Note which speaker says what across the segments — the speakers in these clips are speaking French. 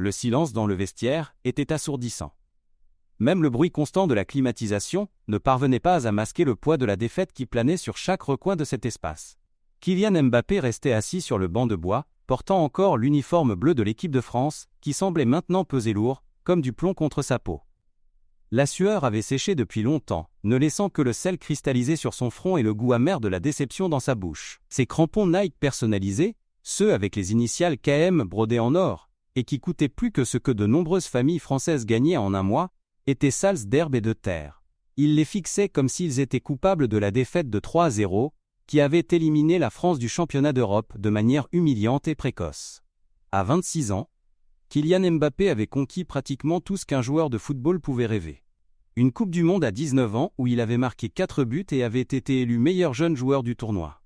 Speaker 1: Le silence dans le vestiaire était assourdissant. Même le bruit constant de la climatisation ne parvenait pas à masquer le poids de la défaite qui planait sur chaque recoin de cet espace. Kylian Mbappé restait assis sur le banc de bois, portant encore l'uniforme bleu de l'équipe de France, qui semblait maintenant peser lourd, comme du plomb contre sa peau. La sueur avait séché depuis longtemps, ne laissant que le sel cristallisé sur son front et le goût amer de la déception dans sa bouche. Ses crampons Nike personnalisés, ceux avec les initiales KM brodées en or, et qui coûtaient plus que ce que de nombreuses familles françaises gagnaient en un mois, étaient sales d'herbe et de terre. Il les fixait comme s'ils étaient coupables de la défaite de 3-0, qui avait éliminé la France du championnat d'Europe de manière humiliante et précoce. À 26 ans, Kylian Mbappé avait conquis pratiquement tout ce qu'un joueur de football pouvait rêver. Une Coupe du Monde à 19 ans où il avait marqué 4 buts et avait été élu meilleur jeune joueur du tournoi.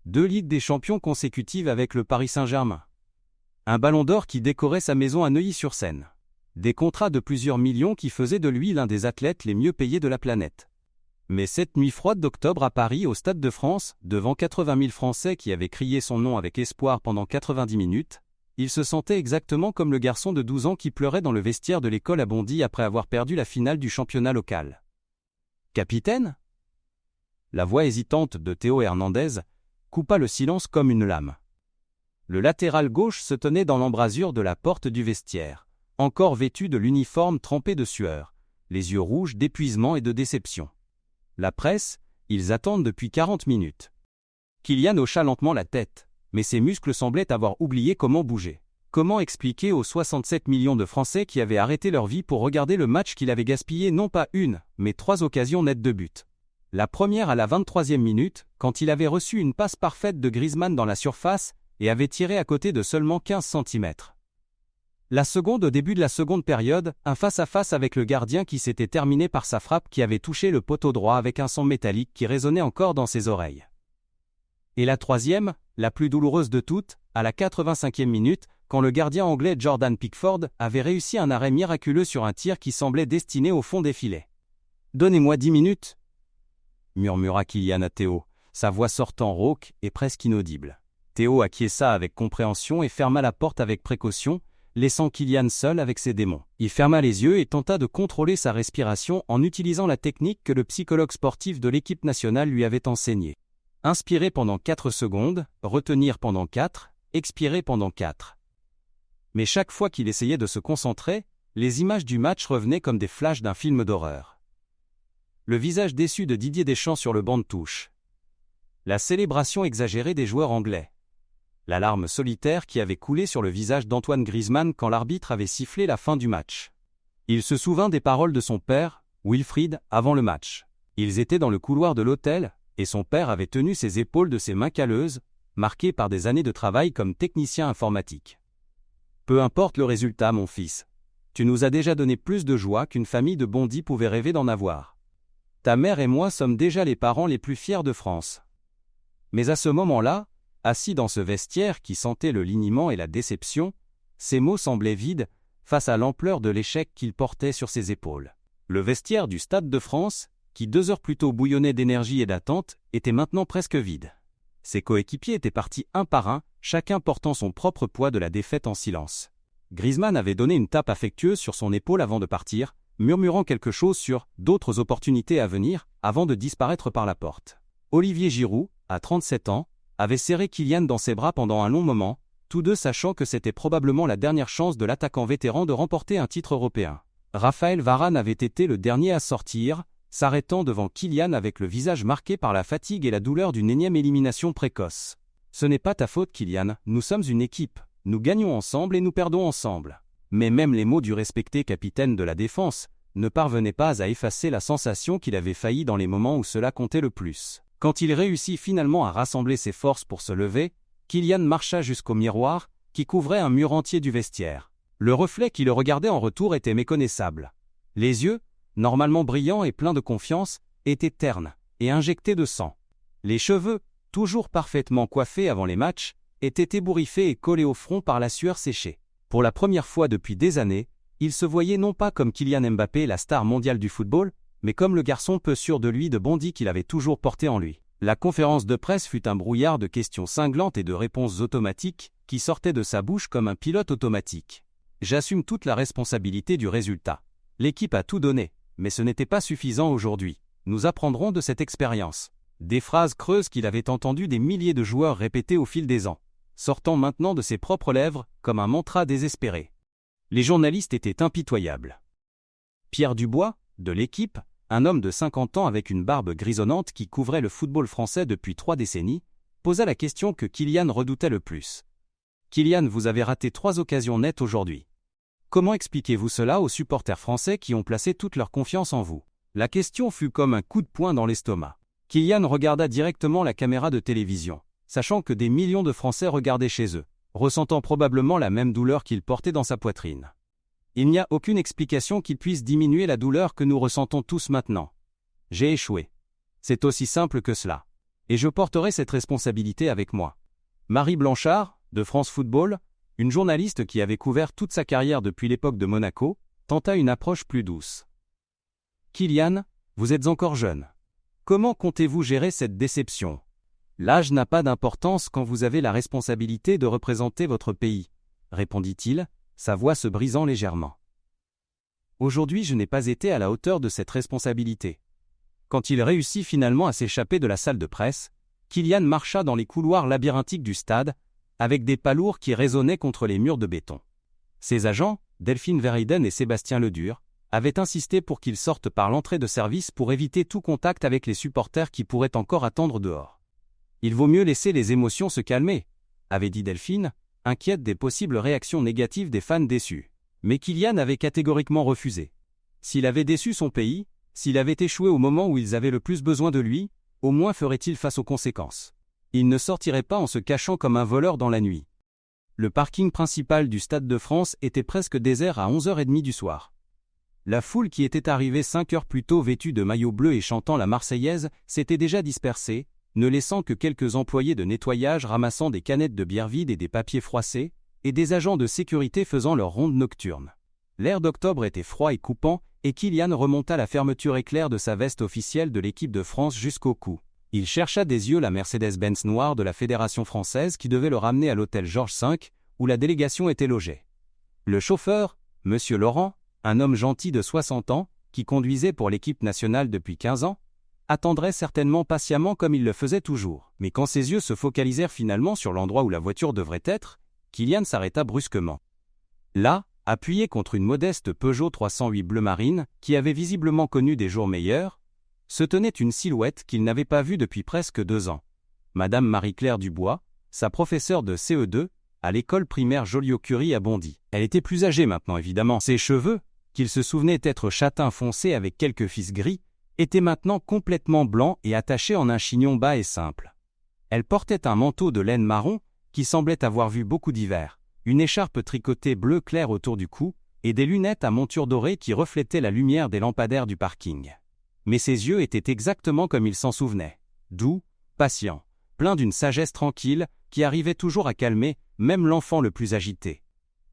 Speaker 1: 2 Ligues des Champions consécutives avec le Paris Saint-Germain. Un ballon d'or qui décorait sa maison à Neuilly-sur-Seine. Des contrats de plusieurs millions qui faisaient de lui l'un des athlètes les mieux payés de la planète. Mais cette nuit froide d'octobre à Paris, au Stade de France, devant 80 000 Français qui avaient crié son nom avec espoir pendant 90 minutes, il se sentait exactement comme le garçon de 12 ans qui pleurait dans le vestiaire de l'école à Bondy après avoir perdu la finale du championnat local. « Capitaine ?» La voix hésitante de Théo Hernandez coupa le silence comme une lame. Le latéral gauche se tenait dans l'embrasure de la porte du vestiaire, encore vêtu de l'uniforme trempé de sueur, les yeux rouges d'épuisement et de déception. La presse, ils attendent depuis 40 minutes. Kylian hocha lentement la tête, mais ses muscles semblaient avoir oublié comment bouger. Comment expliquer aux 67 millions de Français qui avaient arrêté leur vie pour regarder le match qu'il avait gaspillé non pas une, mais 3 occasions nettes de but. La première à la 23e minute, quand il avait reçu une passe parfaite de Griezmann dans la surface et avait tiré à côté de seulement 15 cm. La seconde au début de la seconde période, un face-à-face avec le gardien qui s'était terminé par sa frappe qui avait touché le poteau droit avec un son métallique qui résonnait encore dans ses oreilles. Et la troisième, la plus douloureuse de toutes, à la 85e minute, quand le gardien anglais Jordan Pickford avait réussi un arrêt miraculeux sur un tir qui semblait destiné au fond des filets. « Donnez-moi 10 minutes !» murmura Kylian à Théo, sa voix sortant rauque et presque inaudible. Théo acquiesça avec compréhension et ferma la porte avec précaution, laissant Kylian seul avec ses démons. Il ferma les yeux et tenta de contrôler sa respiration en utilisant la technique que le psychologue sportif de l'équipe nationale lui avait enseignée. Inspirer pendant 4 secondes, retenir pendant 4, expirer pendant 4. Mais chaque fois qu'il essayait de se concentrer, les images du match revenaient comme des flashs d'un film d'horreur. Le visage déçu de Didier Deschamps sur le banc de touche. La célébration exagérée des joueurs anglais. La larme solitaire qui avait coulé sur le visage d'Antoine Griezmann quand l'arbitre avait sifflé la fin du match. Il se souvint des paroles de son père, Wilfried, avant le match. Ils étaient dans le couloir de l'hôtel, et son père avait tenu ses épaules de ses mains calleuses, marquées par des années de travail comme technicien informatique. « Peu importe le résultat, mon fils. Tu nous as déjà donné plus de joie qu'une famille de Bondy pouvait rêver d'en avoir. Ta mère et moi sommes déjà les parents les plus fiers de France. » Mais à ce moment-là, assis dans ce vestiaire qui sentait le liniment et la déception, ses mots semblaient vides face à l'ampleur de l'échec qu'il portait sur ses épaules. Le vestiaire du Stade de France, qui 2 heures plus tôt bouillonnait d'énergie et d'attente, était maintenant presque vide. Ses coéquipiers étaient partis un par un, chacun portant son propre poids de la défaite en silence. Griezmann avait donné une tape affectueuse sur son épaule avant de partir, murmurant quelque chose sur « d'autres opportunités à venir » avant de disparaître par la porte. Olivier Giroud, à 37 ans, avait serré Kylian dans ses bras pendant un long moment, tous deux sachant que c'était probablement la dernière chance de l'attaquant vétéran de remporter un titre européen. Raphaël Varane avait été le dernier à sortir, s'arrêtant devant Kylian avec le visage marqué par la fatigue et la douleur d'une énième élimination précoce. « Ce n'est pas ta faute, Kylian, nous sommes une équipe, nous gagnons ensemble et nous perdons ensemble. » Mais même les mots du respecté capitaine de la défense ne parvenaient pas à effacer la sensation qu'il avait failli dans les moments où cela comptait le plus. Quand il réussit finalement à rassembler ses forces pour se lever, Kylian marcha jusqu'au miroir, qui couvrait un mur entier du vestiaire. Le reflet qui le regardait en retour était méconnaissable. Les yeux, normalement brillants et pleins de confiance, étaient ternes et injectés de sang. Les cheveux, toujours parfaitement coiffés avant les matchs, étaient ébouriffés et collés au front par la sueur séchée. Pour la première fois depuis des années, il se voyait non pas comme Kylian Mbappé, la star mondiale du football, mais comme le garçon peu sûr de lui de Bondy qu'il avait toujours porté en lui. La conférence de presse fut un brouillard de questions cinglantes et de réponses automatiques qui sortaient de sa bouche comme un pilote automatique. « J'assume toute la responsabilité du résultat. L'équipe a tout donné, mais ce n'était pas suffisant aujourd'hui. Nous apprendrons de cette expérience. Des phrases creuses qu'il avait entendues des milliers de joueurs répéter au fil des ans, sortant maintenant de ses propres lèvres comme un mantra désespéré. Les journalistes étaient impitoyables. Pierre Dubois, de l'équipe, un homme de 50 ans avec une barbe grisonnante qui couvrait le football français depuis 3 décennies, posa la question que Kylian redoutait le plus. « Kylian, vous avez raté 3 occasions nettes aujourd'hui. Comment expliquez-vous cela aux supporters français qui ont placé toute leur confiance en vous ?» La question fut comme un coup de poing dans l'estomac. Kylian regarda directement la caméra de télévision, sachant que des millions de Français regardaient chez eux, ressentant probablement la même douleur qu'il portait dans sa poitrine. Il n'y a aucune explication qui puisse diminuer la douleur que nous ressentons tous maintenant. J'ai échoué. C'est aussi simple que cela. Et je porterai cette responsabilité avec moi. Marie Blanchard, de France Football, une journaliste qui avait couvert toute sa carrière depuis l'époque de Monaco, tenta une approche plus douce. Kylian, vous êtes encore jeune. Comment comptez-vous gérer cette déception ? L'âge n'a pas d'importance quand vous avez la responsabilité de représenter votre pays, répondit-il, sa voix se brisant légèrement. Aujourd'hui, je n'ai pas été à la hauteur de cette responsabilité. Quand il réussit finalement à s'échapper de la salle de presse, Kylian marcha dans les couloirs labyrinthiques du stade, avec des pas lourds qui résonnaient contre les murs de béton. Ses agents, Delphine Verheyden et Sébastien Ledur, avaient insisté pour qu'il sorte par l'entrée de service pour éviter tout contact avec les supporters qui pourraient encore attendre dehors. Il vaut mieux laisser les émotions se calmer, avait dit Delphine, inquiète des possibles réactions négatives des fans déçus. Mais Kylian avait catégoriquement refusé. S'il avait déçu son pays, s'il avait échoué au moment où ils avaient le plus besoin de lui, au moins ferait-il face aux conséquences. Il ne sortirait pas en se cachant comme un voleur dans la nuit. Le parking principal du Stade de France était presque désert à 11h30 du soir. La foule qui était arrivée 5 heures plus tôt vêtue de maillot bleu et chantant la Marseillaise s'était déjà dispersée, ne laissant que quelques employés de nettoyage ramassant des canettes de bière vides et des papiers froissés, et des agents de sécurité faisant leur ronde nocturne. L'air d'octobre était froid et coupant, et Kylian remonta la fermeture éclair de sa veste officielle de l'équipe de France jusqu'au cou. Il chercha des yeux la Mercedes-Benz noire de la Fédération française qui devait le ramener à l'hôtel Georges V, où la délégation était logée. Le chauffeur, M. Laurent, un homme gentil de 60 ans, qui conduisait pour l'équipe nationale depuis 15 ans, attendrait certainement patiemment comme il le faisait toujours. Mais quand ses yeux se focalisèrent finalement sur l'endroit où la voiture devrait être, Kylian s'arrêta brusquement. Là, appuyé contre une modeste Peugeot 308 bleu marine, qui avait visiblement connu des jours meilleurs, se tenait une silhouette qu'il n'avait pas vue depuis presque 2 ans. Madame Marie-Claire Dubois, sa professeure de CE2, à l'école primaire Joliot-Curie à Bondy. Elle était plus âgée maintenant évidemment. Ses cheveux, qu'il se souvenait être châtain foncé avec quelques fils gris, étaient maintenant complètement blancs et attachés en un chignon bas et simple. Elle portait un manteau de laine marron, qui semblait avoir vu beaucoup d'hiver, une écharpe tricotée bleu clair autour du cou, et des lunettes à monture dorée qui reflétaient la lumière des lampadaires du parking. Mais ses yeux étaient exactement comme il s'en souvenait, doux, patients, pleins d'une sagesse tranquille, qui arrivait toujours à calmer, même l'enfant le plus agité.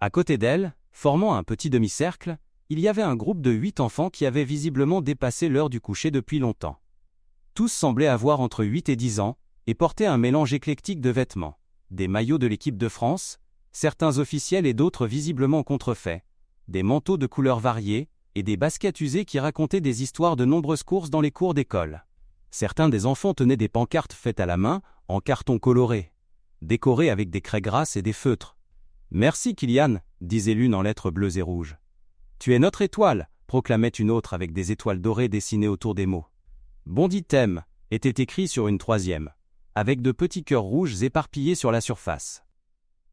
Speaker 1: À côté d'elle, formant un petit demi-cercle, il y avait un groupe de 8 enfants qui avaient visiblement dépassé l'heure du coucher depuis longtemps. Tous semblaient avoir entre 8 et 10 ans, et portaient un mélange éclectique de vêtements, des maillots de l'équipe de France, certains officiels et d'autres visiblement contrefaits, des manteaux de couleurs variées, et des baskets usées qui racontaient des histoires de nombreuses courses dans les cours d'école. Certains des enfants tenaient des pancartes faites à la main, en carton coloré, décorées avec des craies grasses et des feutres. « Merci Kylian », disait l'une en lettres bleues et rouges. « Tu es notre étoile », proclamait une autre avec des étoiles dorées dessinées autour des mots. « Bondy t'aime » était écrit sur une troisième, avec de petits cœurs rouges éparpillés sur la surface.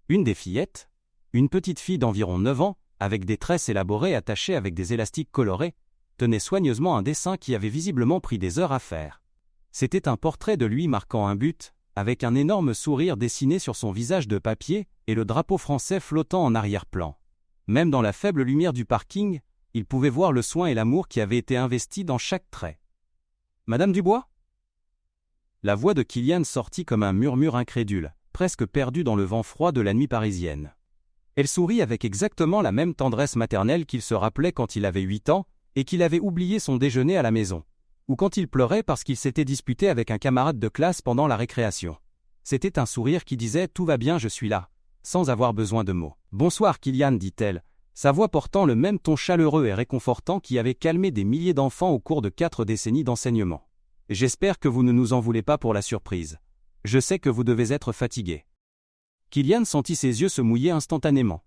Speaker 1: Une des fillettes, une petite fille d'environ 9 ans, avec des tresses élaborées attachées avec des élastiques colorés, tenait soigneusement un dessin qui avait visiblement pris des heures à faire. C'était un portrait de lui marquant un but, avec un énorme sourire dessiné sur son visage de papier et le drapeau français flottant en arrière-plan. Même dans la faible lumière du parking, il pouvait voir le soin et l'amour qui avaient été investis dans chaque trait. « Madame Dubois ?» La voix de Kylian sortit comme un murmure incrédule, presque perdu dans le vent froid de la nuit parisienne. Elle sourit avec exactement la même tendresse maternelle qu'il se rappelait quand il avait 8 ans et qu'il avait oublié son déjeuner à la maison, ou quand il pleurait parce qu'il s'était disputé avec un camarade de classe pendant la récréation. C'était un sourire qui disait « Tout va bien, je suis là », sans avoir besoin de mots. « Bonsoir Kylian », dit-elle, sa voix portant le même ton chaleureux et réconfortant qui avait calmé des milliers d'enfants au cours de 4 décennies d'enseignement. « J'espère que vous ne nous en voulez pas pour la surprise. Je sais que vous devez être fatigué. » Kylian sentit ses yeux se mouiller instantanément.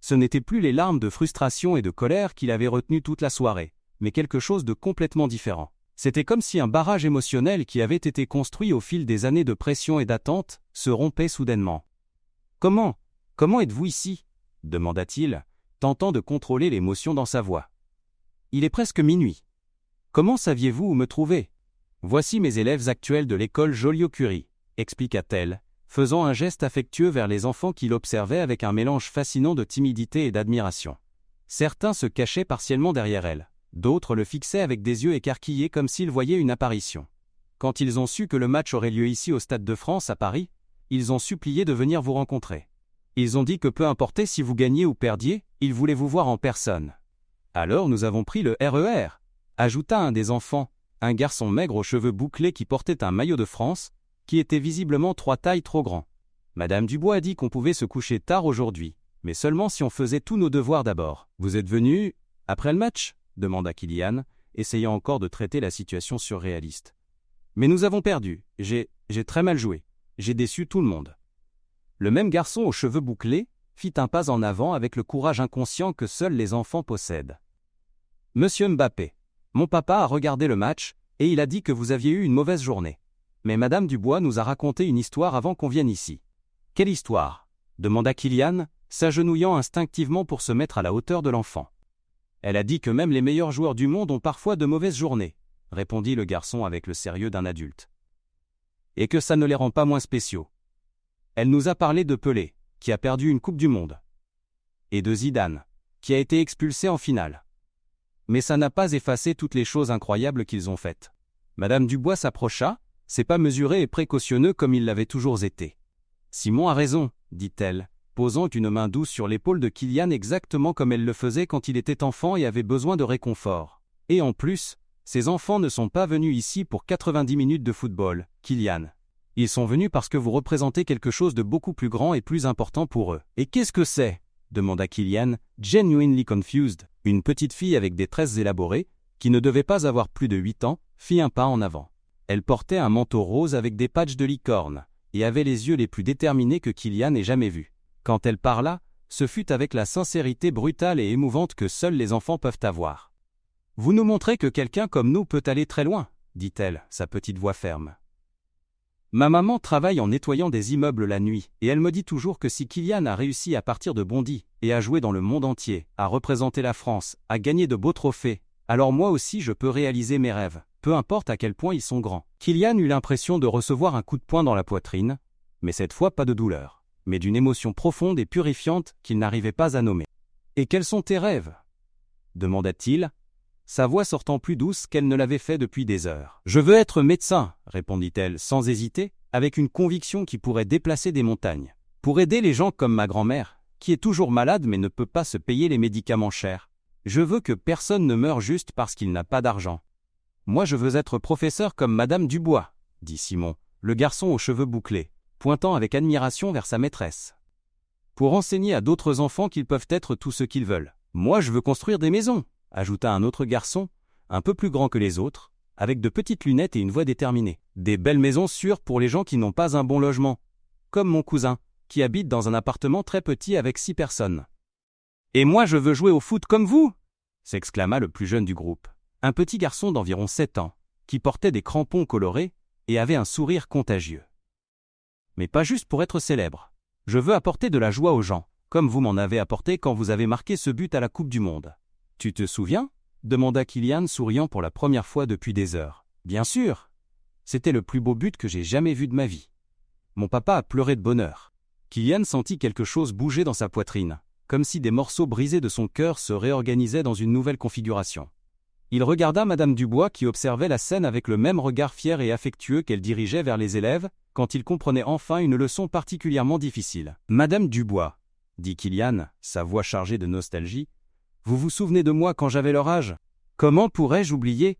Speaker 1: Ce n'étaient plus les larmes de frustration et de colère qu'il avait retenues toute la soirée, mais quelque chose de complètement différent. C'était comme si un barrage émotionnel qui avait été construit au fil des années de pression et d'attente se rompait soudainement. « Comment êtes-vous ici ?» demanda-t-il, tentant de contrôler l'émotion dans sa voix. « Il est presque minuit. Comment saviez-vous où me trouver ? Voici mes élèves actuels de l'école Joliot-Curie, expliqua-t-elle, faisant un geste affectueux vers les enfants qui l'observaient avec un mélange fascinant de timidité et d'admiration. Certains se cachaient partiellement derrière elle, d'autres le fixaient avec des yeux écarquillés comme s'ils voyaient une apparition. Quand ils ont su que le match aurait lieu ici au Stade de France à Paris, ils ont supplié de venir vous rencontrer. Ils ont dit que peu importait si vous gagniez ou perdiez, ils voulaient vous voir en personne. Alors nous avons pris le RER, ajouta un des enfants, un garçon maigre aux cheveux bouclés qui portait un maillot de France, qui était visiblement 3 tailles trop grand. Madame Dubois a dit qu'on pouvait se coucher tard aujourd'hui, mais seulement si on faisait tous nos devoirs d'abord. Vous êtes venu après le match ? Demanda Kylian, essayant encore de traiter la situation surréaliste. Mais nous avons perdu, j'ai très mal joué, j'ai déçu tout le monde. Le même garçon aux cheveux bouclés fit un pas en avant avec le courage inconscient que seuls les enfants possèdent. Monsieur Mbappé, mon papa a regardé le match, et il a dit que vous aviez eu une mauvaise journée. Mais Madame Dubois nous a raconté une histoire avant qu'on vienne ici. Quelle histoire ? Demanda Kylian, s'agenouillant instinctivement pour se mettre à la hauteur de l'enfant. Elle a dit que même les meilleurs joueurs du monde ont parfois de mauvaises journées, répondit le garçon avec le sérieux d'un adulte. Et que ça ne les rend pas moins spéciaux. Elle nous a parlé de Pelé, qui a perdu une Coupe du Monde. Et de Zidane, qui a été expulsé en finale. Mais ça n'a pas effacé toutes les choses incroyables qu'ils ont faites. Madame Dubois s'approcha, c'est pas mesuré et précautionneux comme il l'avait toujours été. Simon a raison, dit-elle, posant une main douce sur l'épaule de Kylian exactement comme elle le faisait quand il était enfant et avait besoin de réconfort. Et en plus, ces enfants ne sont pas venus ici pour 90 minutes de football, Kylian. Ils sont venus parce que vous représentez quelque chose de beaucoup plus grand et plus important pour eux. Et qu'est-ce que c'est ? Demanda Kylian, genuinely confused. Une petite fille avec des tresses élaborées, qui ne devait pas avoir plus de 8 ans, fit un pas en avant. Elle portait un manteau rose avec des patchs de licorne, et avait les yeux les plus déterminés que Kylian ait jamais vus. Quand elle parla, ce fut avec la sincérité brutale et émouvante que seuls les enfants peuvent avoir. « Vous nous montrez que quelqu'un comme nous peut aller très loin, » dit-elle, sa petite voix ferme. Ma maman travaille en nettoyant des immeubles la nuit, et elle me dit toujours que si Kylian a réussi à partir de Bondy, et à jouer dans le monde entier, à représenter la France, à gagner de beaux trophées, alors moi aussi je peux réaliser mes rêves, peu importe à quel point ils sont grands. Kylian eut l'impression de recevoir un coup de poing dans la poitrine, mais cette fois pas de douleur, mais d'une émotion profonde et purifiante qu'il n'arrivait pas à nommer. « Et quels sont tes rêves ?» demanda-t-il, sa voix sortant plus douce qu'elle ne l'avait fait depuis des heures. « Je veux être médecin, » répondit-elle sans hésiter, avec une conviction qui pourrait déplacer des montagnes. Pour aider les gens comme ma grand-mère, qui est toujours malade mais ne peut pas se payer les médicaments chers. Je veux que personne ne meure juste parce qu'il n'a pas d'argent. Moi je veux être professeur comme Madame Dubois, dit Simon, le garçon aux cheveux bouclés, pointant avec admiration vers sa maîtresse. Pour enseigner à d'autres enfants qu'ils peuvent être tout ce qu'ils veulent. Moi je veux construire des maisons, ajouta un autre garçon, un peu plus grand que les autres, avec de petites lunettes et une voix déterminée. Des belles maisons sûres pour les gens qui n'ont pas un bon logement, comme mon cousin, qui habite dans un appartement très petit avec 6 personnes. « Et moi je veux jouer au foot comme vous !» s'exclama le plus jeune du groupe, un petit garçon d'environ 7 ans, qui portait des crampons colorés et avait un sourire contagieux. « Mais pas juste pour être célèbre. Je veux apporter de la joie aux gens, comme vous m'en avez apporté quand vous avez marqué ce but à la Coupe du Monde. » « Tu te souviens ?» demanda Kylian souriant pour la première fois depuis des heures. « Bien sûr. C'était le plus beau but que j'ai jamais vu de ma vie. Mon papa a pleuré de bonheur. » Kylian sentit quelque chose bouger dans sa poitrine, comme si des morceaux brisés de son cœur se réorganisaient dans une nouvelle configuration. Il regarda Madame Dubois qui observait la scène avec le même regard fier et affectueux qu'elle dirigeait vers les élèves, quand il comprenait enfin une leçon particulièrement difficile. « Madame Dubois, » dit Kylian, sa voix chargée de nostalgie, « vous vous souvenez de moi quand j'avais leur âge ? Comment pourrais-je oublier ?»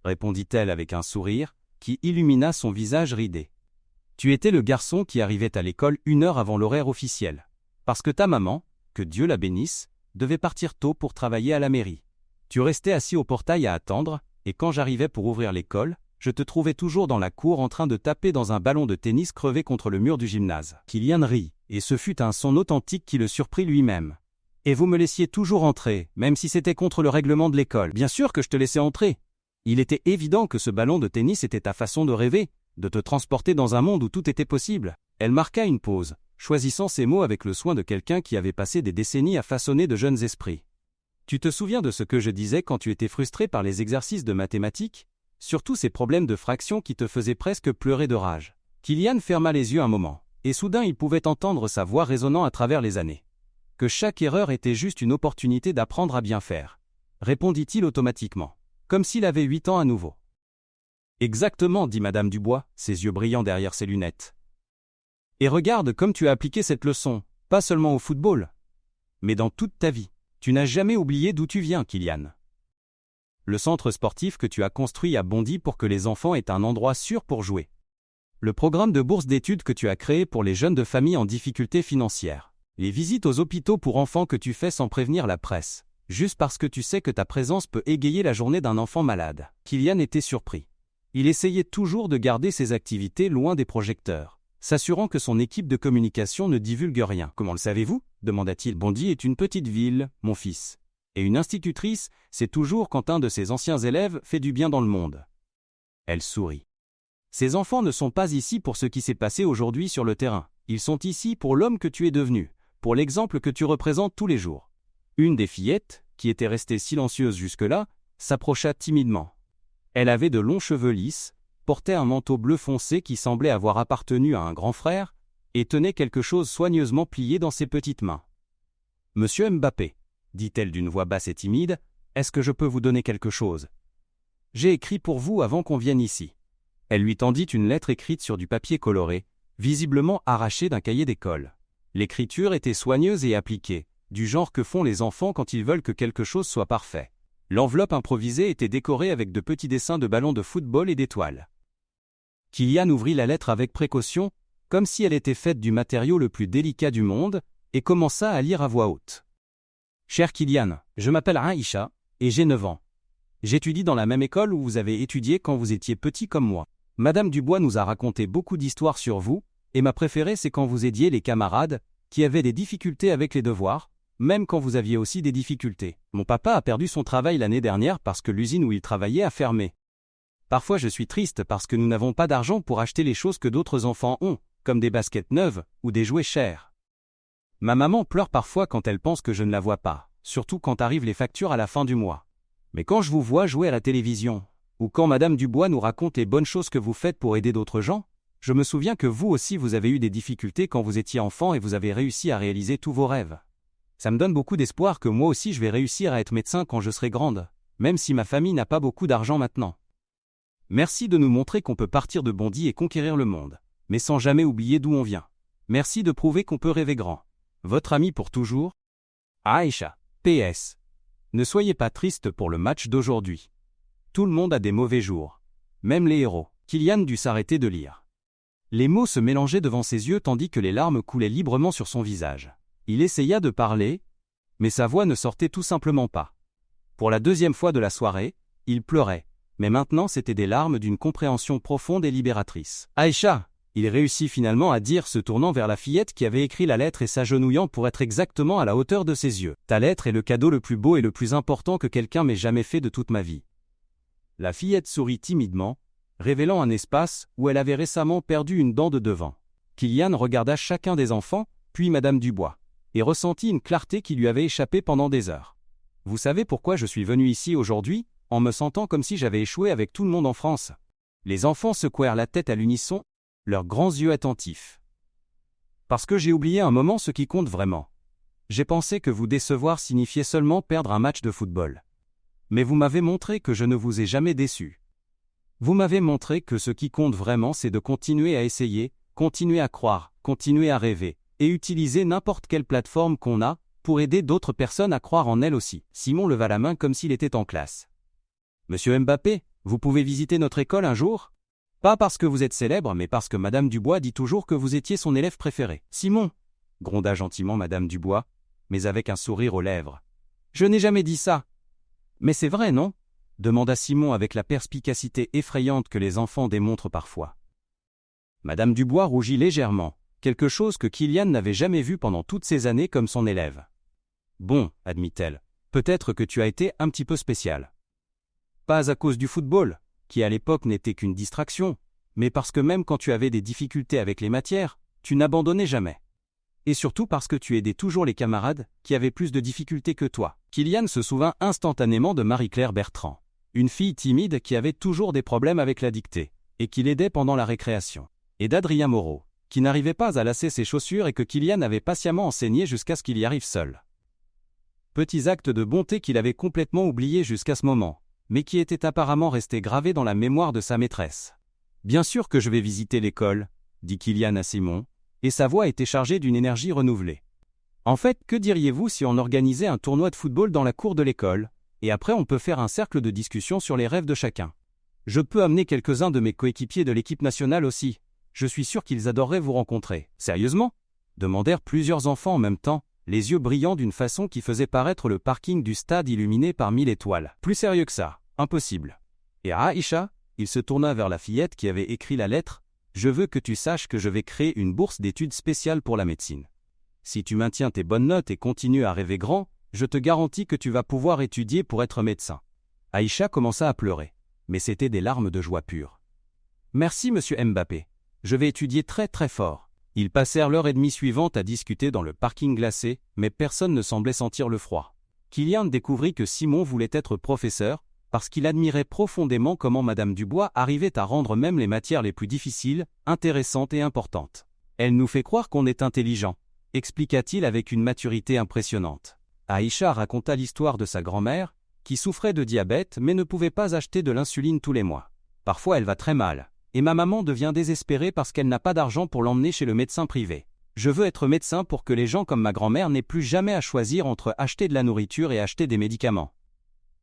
Speaker 1: répondit-elle avec un sourire, qui illumina son visage ridé. « Tu étais le garçon qui arrivait à l'école 1 heure avant l'horaire officiel, parce que ta maman, que Dieu la bénisse, devait partir tôt pour travailler à la mairie. Tu restais assis au portail à attendre, et quand j'arrivais pour ouvrir l'école, je te trouvais toujours dans la cour en train de taper dans un ballon de tennis crevé contre le mur du gymnase. Kylian rit, et ce fut un son authentique qui le surprit lui-même. Et vous me laissiez toujours entrer, même si c'était contre le règlement de l'école. Bien sûr que je te laissais entrer. Il était évident que ce ballon de tennis était ta façon de rêver, de te transporter dans un monde où tout était possible. Elle marqua une pause, choisissant ses mots avec le soin de quelqu'un qui avait passé des décennies à façonner de jeunes esprits. Tu te souviens de ce que je disais quand tu étais frustré par les exercices de mathématiques? Surtout ces problèmes de fraction qui te faisaient presque pleurer de rage. Kylian ferma les yeux un moment, et soudain il pouvait entendre sa voix résonnant à travers les années. Que chaque erreur était juste une opportunité d'apprendre à bien faire, répondit-il automatiquement, comme s'il avait 8 ans à nouveau. Exactement, dit Madame Dubois, ses yeux brillant derrière ses lunettes. Et regarde comme tu as appliqué cette leçon, pas seulement au football, mais dans toute ta vie. Tu n'as jamais oublié d'où tu viens, Kylian. Le centre sportif que tu as construit à Bondy pour que les enfants aient un endroit sûr pour jouer. Le programme de bourse d'études que tu as créé pour les jeunes de familles en difficulté financière. Les visites aux hôpitaux pour enfants que tu fais sans prévenir la presse, juste parce que tu sais que ta présence peut égayer la journée d'un enfant malade. Kylian était surpris. Il essayait toujours de garder ses activités loin des projecteurs, s'assurant que son équipe de communication ne divulgue rien. Comment le savez-vous? Demanda-t-il. Bondy est une petite ville, mon fils. Et une institutrice, c'est toujours quand un de ses anciens élèves fait du bien dans le monde. Elle sourit. Ces enfants ne sont pas ici pour ce qui s'est passé aujourd'hui sur le terrain. Ils sont ici pour l'homme que tu es devenu, pour l'exemple que tu représentes tous les jours. Une des fillettes, qui était restée silencieuse jusque-là, s'approcha timidement. Elle avait de longs cheveux lisses, portait un manteau bleu foncé qui semblait avoir appartenu à un grand frère, et tenait quelque chose soigneusement plié dans ses petites mains. « Monsieur Mbappé, dit-elle d'une voix basse et timide, est-ce que je peux vous donner quelque chose? J'ai écrit pour vous avant qu'on vienne ici. » Elle lui tendit une lettre écrite sur du papier coloré, visiblement arrachée d'un cahier d'école. L'écriture était soigneuse et appliquée, du genre que font les enfants quand ils veulent que quelque chose soit parfait. L'enveloppe improvisée était décorée avec de petits dessins de ballons de football et d'étoiles. Kylian ouvrit la lettre avec précaution, comme si elle était faite du matériau le plus délicat du monde, et commença à lire à voix haute. « Cher Kylian, je m'appelle Aïcha, et j'ai 9 ans. J'étudie dans la même école où vous avez étudié quand vous étiez petit comme moi. Madame Dubois nous a raconté beaucoup d'histoires sur vous, et ma préférée c'est quand vous aidiez les camarades, qui avaient des difficultés avec les devoirs, même quand vous aviez aussi des difficultés. Mon papa a perdu son travail l'année dernière parce que l'usine où il travaillait a fermé. Parfois je suis triste parce que nous n'avons pas d'argent pour acheter les choses que d'autres enfants ont, comme des baskets neuves ou des jouets chers. Ma maman pleure parfois quand elle pense que je ne la vois pas, surtout quand arrivent les factures à la fin du mois. Mais quand je vous vois jouer à la télévision, ou quand Madame Dubois nous raconte les bonnes choses que vous faites pour aider d'autres gens, je me souviens que vous aussi vous avez eu des difficultés quand vous étiez enfant et vous avez réussi à réaliser tous vos rêves. Ça me donne beaucoup d'espoir que moi aussi je vais réussir à être médecin quand je serai grande, même si ma famille n'a pas beaucoup d'argent maintenant. Merci de nous montrer qu'on peut partir de Bondy et conquérir le monde, mais sans jamais oublier d'où on vient. Merci de prouver qu'on peut rêver grand. Votre ami pour toujours, Aïcha. PS. Ne soyez pas triste pour le match d'aujourd'hui. Tout le monde a des mauvais jours. Même les héros. Kylian dut s'arrêter de lire. Les mots se mélangeaient devant ses yeux tandis que les larmes coulaient librement sur son visage. Il essaya de parler, mais sa voix ne sortait tout simplement pas. Pour la deuxième fois de la soirée, il pleurait, mais maintenant c'étaient des larmes d'une compréhension profonde et libératrice. Aïcha, il réussit finalement à dire se tournant vers la fillette qui avait écrit la lettre et s'agenouillant pour être exactement à la hauteur de ses yeux. Ta lettre est le cadeau le plus beau et le plus important que quelqu'un m'ait jamais fait de toute ma vie. La fillette sourit timidement, révélant un espace où elle avait récemment perdu une dent de devant. Kylian regarda chacun des enfants, puis Madame Dubois, et ressentit une clarté qui lui avait échappé pendant des heures. Vous savez pourquoi je suis venu ici aujourd'hui, en me sentant comme si j'avais échoué avec tout le monde en France? Les enfants secouèrent la tête à l'unisson, leurs grands yeux attentifs. Parce que j'ai oublié un moment ce qui compte vraiment. J'ai pensé que vous décevoir signifiait seulement perdre un match de football. Mais vous m'avez montré que je ne vous ai jamais déçu. Vous m'avez montré que ce qui compte vraiment c'est de continuer à essayer, continuer à croire, continuer à rêver, et utiliser n'importe quelle plateforme qu'on a, pour aider d'autres personnes à croire en elles aussi. Simon leva la main comme s'il était en classe. Monsieur Mbappé, vous pouvez visiter notre école un jour? Pas parce que vous êtes célèbre, mais parce que Madame Dubois dit toujours que vous étiez son élève préféré. Simon, gronda gentiment Madame Dubois, mais avec un sourire aux lèvres. Je n'ai jamais dit ça. Mais c'est vrai, non? Demanda Simon avec la perspicacité effrayante que les enfants démontrent parfois. Madame Dubois rougit légèrement, quelque chose que Kylian n'avait jamais vu pendant toutes ces années comme son élève. Bon, admit-elle, peut-être que tu as été un petit peu spécial. Pas à cause du football, qui à l'époque n'était qu'une distraction, mais parce que même quand tu avais des difficultés avec les matières, tu n'abandonnais jamais. Et surtout parce que tu aidais toujours les camarades qui avaient plus de difficultés que toi. Kylian se souvint instantanément de Marie-Claire Bertrand, une fille timide qui avait toujours des problèmes avec la dictée, et qui l'aidait pendant la récréation. Et d'Adrien Moreau, qui n'arrivait pas à lasser ses chaussures et que Kylian avait patiemment enseigné jusqu'à ce qu'il y arrive seul. Petits actes de bonté qu'il avait complètement oubliés jusqu'à ce moment, mais qui étaient apparemment restés gravés dans la mémoire de sa maîtresse. « Bien sûr que je vais visiter l'école, » dit Kylian à Simon, et sa voix était chargée d'une énergie renouvelée. « En fait, que diriez-vous si on organisait un tournoi de football dans la cour de l'école, et après on peut faire un cercle de discussion sur les rêves de chacun. Je peux amener quelques-uns de mes coéquipiers de l'équipe nationale aussi. Je suis sûr qu'ils adoreraient vous rencontrer. » « Sérieusement ?» demandèrent plusieurs enfants en même temps, les yeux brillants d'une façon qui faisait paraître le parking du stade illuminé par 1000 étoiles. « Plus sérieux que ça, impossible. » Et à Aïcha, il se tourna vers la fillette qui avait écrit la lettre. « Je veux que tu saches que je vais créer une bourse d'études spéciale pour la médecine. Si tu maintiens tes bonnes notes et continues à rêver grand, je te garantis que tu vas pouvoir étudier pour être médecin. » Aïcha commença à pleurer, mais c'était des larmes de joie pure. « Merci monsieur Mbappé. Je vais étudier très très fort. » Ils passèrent l'heure et demie suivante à discuter dans le parking glacé, mais personne ne semblait sentir le froid. Kylian découvrit que Simon voulait être professeur, parce qu'il admirait profondément comment Madame Dubois arrivait à rendre même les matières les plus difficiles, intéressantes et importantes. « Elle nous fait croire qu'on est intelligent », expliqua-t-il avec une maturité impressionnante. Aïcha raconta l'histoire de sa grand-mère, qui souffrait de diabète mais ne pouvait pas acheter de l'insuline tous les mois. « Parfois elle va très mal. Et ma maman devient désespérée parce qu'elle n'a pas d'argent pour l'emmener chez le médecin privé. Je veux être médecin pour que les gens comme ma grand-mère n'aient plus jamais à choisir entre acheter de la nourriture et acheter des médicaments. »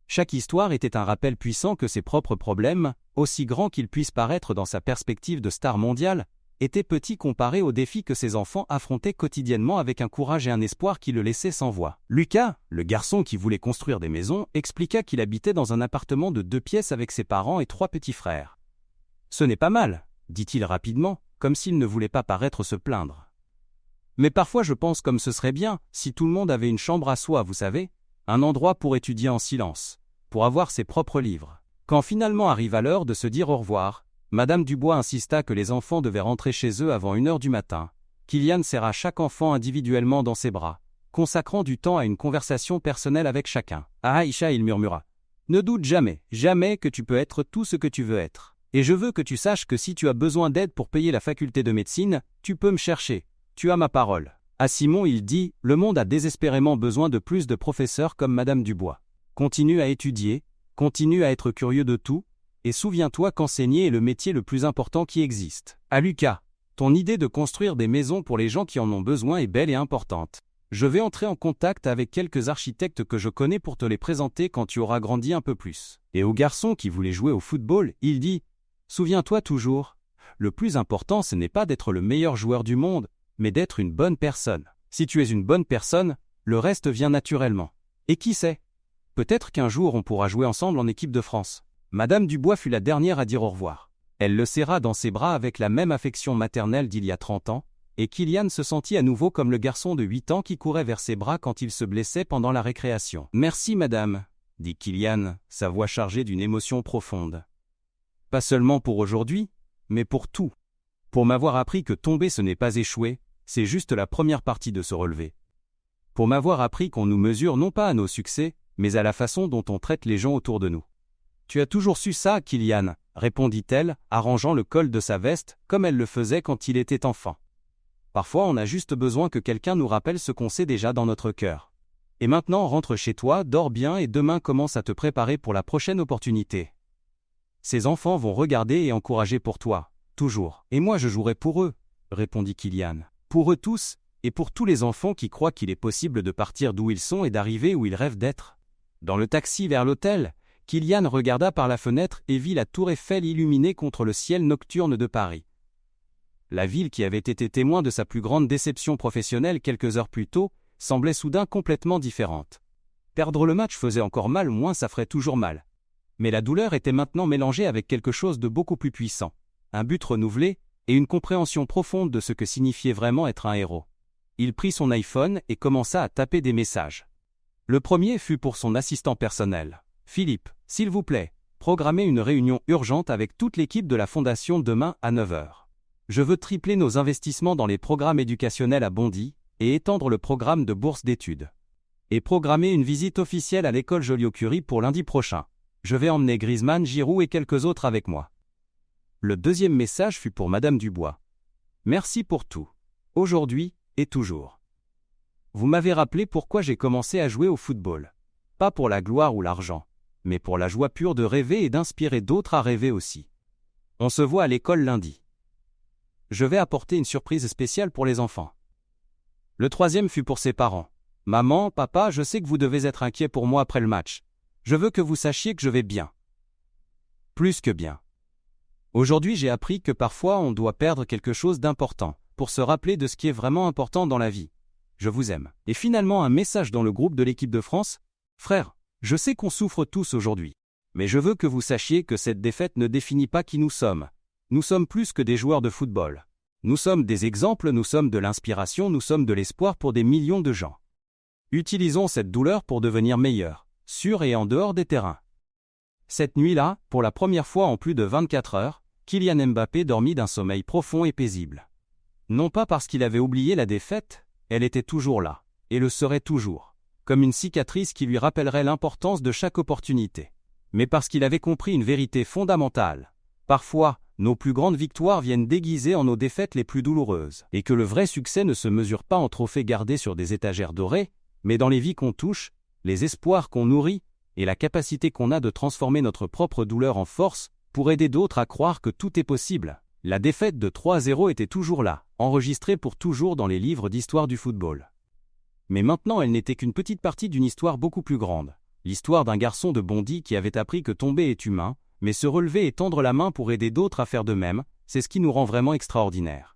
Speaker 1: Chaque histoire était un rappel puissant que ses propres problèmes, aussi grands qu'ils puissent paraître dans sa perspective de star mondiale, étaient petits comparés aux défis que ses enfants affrontaient quotidiennement avec un courage et un espoir qui le laissaient sans voix. Lucas, le garçon qui voulait construire des maisons, expliqua qu'il habitait dans un appartement de 2 pièces avec ses parents et 3 petits frères. « Ce n'est pas mal, » dit-il rapidement, comme s'il ne voulait pas paraître se plaindre. « Mais parfois je pense comme ce serait bien, si tout le monde avait une chambre à soi, vous savez, un endroit pour étudier en silence, pour avoir ses propres livres. » Quand finalement arriva l'heure de se dire au revoir, Madame Dubois insista que les enfants devaient rentrer chez eux avant 1h du matin. Kylian serra chaque enfant individuellement dans ses bras, consacrant du temps à une conversation personnelle avec chacun. À Aïcha, il murmura « Ne doute jamais, jamais que tu peux être tout ce que tu veux être. Et je veux que tu saches que si tu as besoin d'aide pour payer la faculté de médecine, tu peux me chercher, tu as ma parole. » À Simon il dit « Le monde a désespérément besoin de plus de professeurs comme Madame Dubois. Continue à étudier, continue à être curieux de tout, et souviens-toi qu'enseigner est le métier le plus important qui existe. » À Lucas, ton idée de construire des maisons pour les gens qui en ont besoin est belle et importante. Je vais entrer en contact avec quelques architectes que je connais pour te les présenter quand tu auras grandi un peu plus. Et au garçon qui voulait jouer au football, il dit « Souviens-toi toujours, le plus important ce n'est pas d'être le meilleur joueur du monde, mais d'être une bonne personne. Si tu es une bonne personne, le reste vient naturellement. Et qui sait? Peut-être qu'un jour on pourra jouer ensemble en équipe de France. » Madame Dubois fut la dernière à dire au revoir. Elle le serra dans ses bras avec la même affection maternelle d'il y a 30 ans, et Kylian se sentit à nouveau comme le garçon de 8 ans qui courait vers ses bras quand il se blessait pendant la récréation. « Merci madame, » dit Kylian, sa voix chargée d'une émotion profonde. « Pas seulement pour aujourd'hui, mais pour tout. Pour m'avoir appris que tomber ce n'est pas échouer, c'est juste la première partie de se relever. Pour m'avoir appris qu'on nous mesure non pas à nos succès, mais à la façon dont on traite les gens autour de nous. » « Tu as toujours su ça, Kylian, » répondit-elle, arrangeant le col de sa veste, comme elle le faisait quand il était enfant. Parfois on a juste besoin que quelqu'un nous rappelle ce qu'on sait déjà dans notre cœur. Et maintenant rentre chez toi, dors bien et demain commence à te préparer pour la prochaine opportunité. Ces enfants vont regarder et encourager pour toi, toujours. Et moi je jouerai pour eux, répondit Kylian. Pour eux tous, et pour tous les enfants qui croient qu'il est possible de partir d'où ils sont et d'arriver où ils rêvent d'être. Dans le taxi vers l'hôtel, Kylian regarda par la fenêtre et vit la tour Eiffel illuminée contre le ciel nocturne de Paris. La ville qui avait été témoin de sa plus grande déception professionnelle quelques heures plus tôt, semblait soudain complètement différente. Perdre le match faisait encore mal, moins ça ferait toujours mal. Mais la douleur était maintenant mélangée avec quelque chose de beaucoup plus puissant, un but renouvelé et une compréhension profonde de ce que signifiait vraiment être un héros. Il prit son iPhone et commença à taper des messages. Le premier fut pour son assistant personnel. « Philippe, s'il vous plaît, programmez une réunion urgente avec toute l'équipe de la Fondation demain à 9 h. Je veux tripler nos investissements dans les programmes éducationnels à Bondy et étendre le programme de bourse d'études. Et programmer une visite officielle à l'école Joliot-Curie pour lundi prochain. Je vais emmener Griezmann, Giroud et quelques autres avec moi. » Le deuxième message fut pour Madame Dubois. « Merci pour tout. Aujourd'hui et toujours. Vous m'avez rappelé pourquoi j'ai commencé à jouer au football. Pas pour la gloire ou l'argent, mais pour la joie pure de rêver et d'inspirer d'autres à rêver aussi. On se voit à l'école lundi. Je vais apporter une surprise spéciale pour les enfants. » Le troisième fut pour ses parents. « Maman, papa, je sais que vous devez être inquiets pour moi après le match. Je veux que vous sachiez que je vais bien. Plus que bien. Aujourd'hui, j'ai appris que parfois on doit perdre quelque chose d'important pour se rappeler de ce qui est vraiment important dans la vie. Je vous aime. » Et finalement un message dans le groupe de l'équipe de France. « Frères, je sais qu'on souffre tous aujourd'hui. Mais je veux que vous sachiez que cette défaite ne définit pas qui nous sommes. Nous sommes plus que des joueurs de football. Nous sommes des exemples, nous sommes de l'inspiration, nous sommes de l'espoir pour des millions de gens. Utilisons cette douleur pour devenir meilleurs, sur et en dehors des terrains. » Cette nuit-là, pour la première fois en plus de 24 heures, Kylian Mbappé dormit d'un sommeil profond et paisible. Non pas parce qu'il avait oublié la défaite, elle était toujours là, et le serait toujours, comme une cicatrice qui lui rappellerait l'importance de chaque opportunité, mais parce qu'il avait compris une vérité fondamentale. Parfois, nos plus grandes victoires viennent déguisées en nos défaites les plus douloureuses, et que le vrai succès ne se mesure pas en trophées gardés sur des étagères dorées, mais dans les vies qu'on touche, les espoirs qu'on nourrit, et la capacité qu'on a de transformer notre propre douleur en force pour aider d'autres à croire que tout est possible. La défaite de 3-0 était toujours là, enregistrée pour toujours dans les livres d'histoire du football. Mais maintenant elle n'était qu'une petite partie d'une histoire beaucoup plus grande, l'histoire d'un garçon de Bondy qui avait appris que tomber est humain, mais se relever et tendre la main pour aider d'autres à faire de même, c'est ce qui nous rend vraiment extraordinaires.